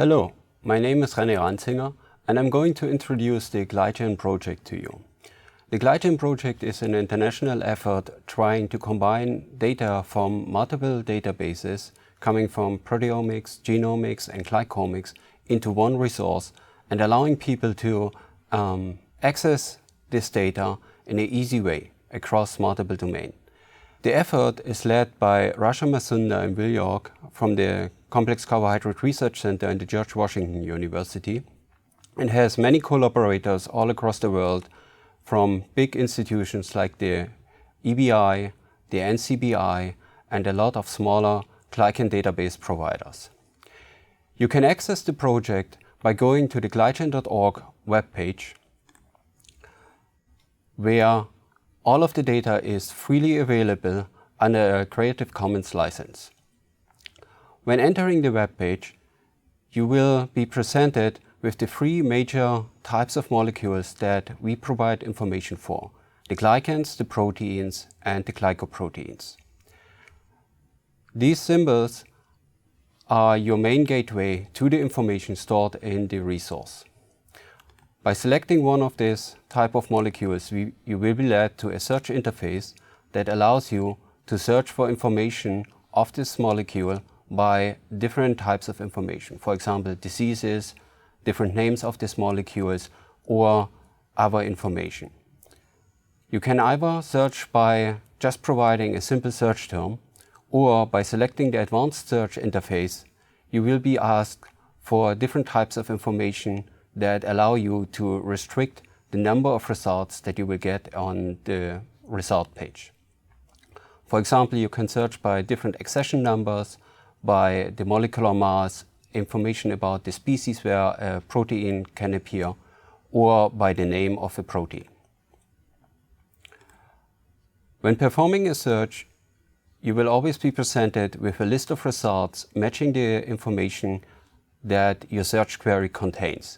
Hello, my name is Rene Ranzinger and I'm going to introduce the GlyGen project to you. The GlyGen project is an international effort trying to combine data from multiple databases coming from proteomics, genomics and glycomics into one resource and allowing people to access this data in an easy way across multiple domains. The effort is led by Rasha Masunda in New York from the Complex Carbohydrate Research Center in the George Washington University and has many collaborators all across the world from big institutions like the EBI, the NCBI and a lot of smaller glycan database providers. You can access the project by going to the glygen.org webpage where all of the data is freely available under a Creative Commons license. When entering the webpage, you will be presented with the three major types of molecules that we provide information for: the glycans, the proteins, and the glycoproteins. These symbols are your main gateway to the information stored in the resource. By selecting one of these type of molecules, you will be led to a search interface that allows you to search for information of this molecule by different types of information. For example, diseases, different names of these molecules, or other information. You can either search by just providing a simple search term, or by selecting the advanced search interface, you will be asked for different types of information that allow you to restrict the number of results that you will get on the result page. For example, you can search by different accession numbers, by the molecular mass, information about the species where a protein can appear, or by the name of a protein. When performing a search, you will always be presented with a list of results matching the information that your search query contains.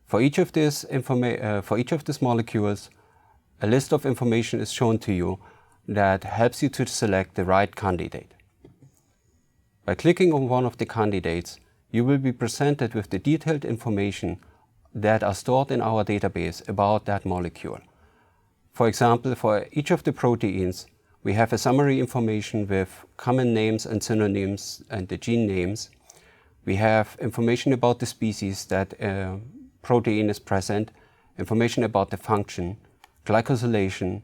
For each of these molecules, a list of information is shown to you that helps you to select the right candidate. By clicking on one of the candidates, you will be presented with the detailed information that are stored in our database about that molecule. For example, for each of the proteins, we have a summary information with common names and synonyms and the gene names. We have information about the species that protein is present, information about the function, glycosylation,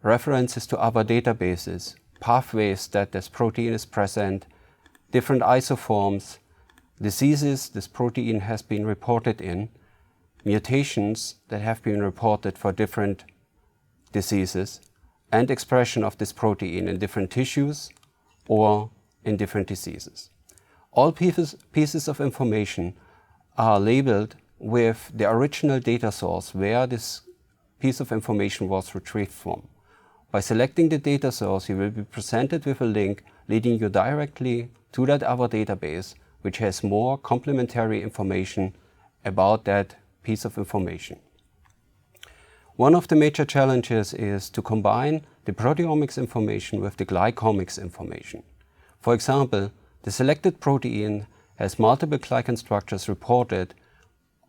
references to other databases, pathways that this protein is present, different isoforms, diseases this protein has been reported in, mutations that have been reported for different diseases, and expression of this protein in different tissues or in different diseases. All pieces of information are labeled with the original data source where this piece of information was retrieved from. By selecting the data source, you will be presented with a link leading you directly to that other database, which has more complementary information about that piece of information. One of the major challenges is to combine the proteomics information with the glycomics information. For example, the selected protein has multiple glycan structures reported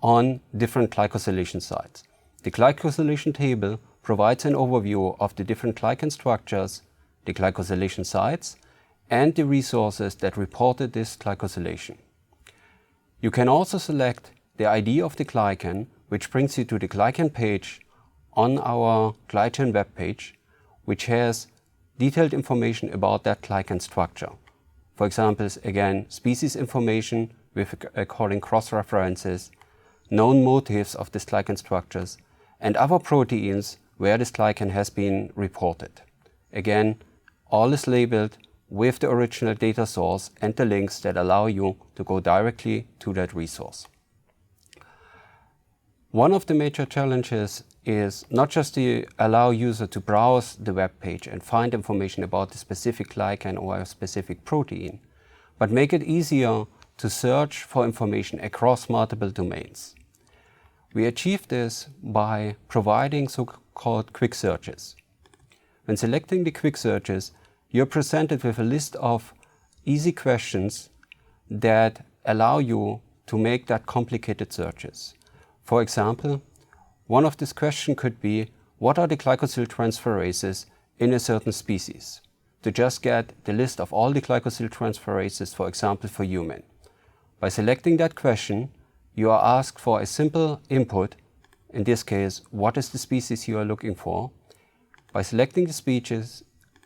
on different glycosylation sites. The glycosylation table provides an overview of the different glycan structures, the glycosylation sites, and the resources that reported this glycosylation. You can also select the ID of the glycan, which brings you to the glycan page on our GlyGen webpage, which has detailed information about that glycan structure. For example, again, species information with according cross-references, known motifs of these glycan structures, and other proteins where this glycan has been reported. Again, all is labeled with the original data source and the links that allow you to go directly to that resource. One of the major challenges is not just to allow users to browse the web page and find information about the specific glycan or a specific protein, but make it easier to search for information across multiple domains. We achieve this by providing so-called quick searches. When selecting the quick searches, you're presented with a list of easy questions that allow you to make that complicated searches. For example, one of these questions could be, what are the glycosyltransferases in a certain species? To just get the list of all the glycosyltransferases, for example, for human. By selecting that question, you are asked for a simple input, in this case, what is the species you are looking for? By selecting the species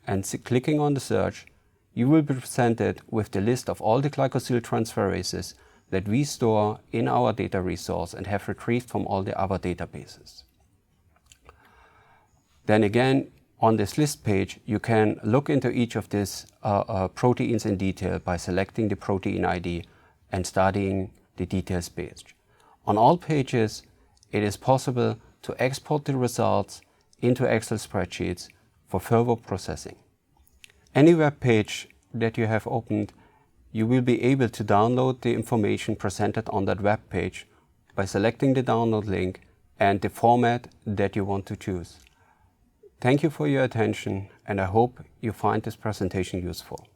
and clicking on the search, you will be presented with the list of all the glycosyltransferases that we store in our data resource and have retrieved from all the other databases. Then again, on this list page, you can look into each of these proteins in detail by selecting the protein ID and studying the details page. On all pages, it is possible to export the results into Excel spreadsheets for further processing. Any web page that you have opened, you will be able to download the information presented on that web page by selecting the download link and the format that you want to choose. Thank you for your attention, and I hope you find this presentation useful.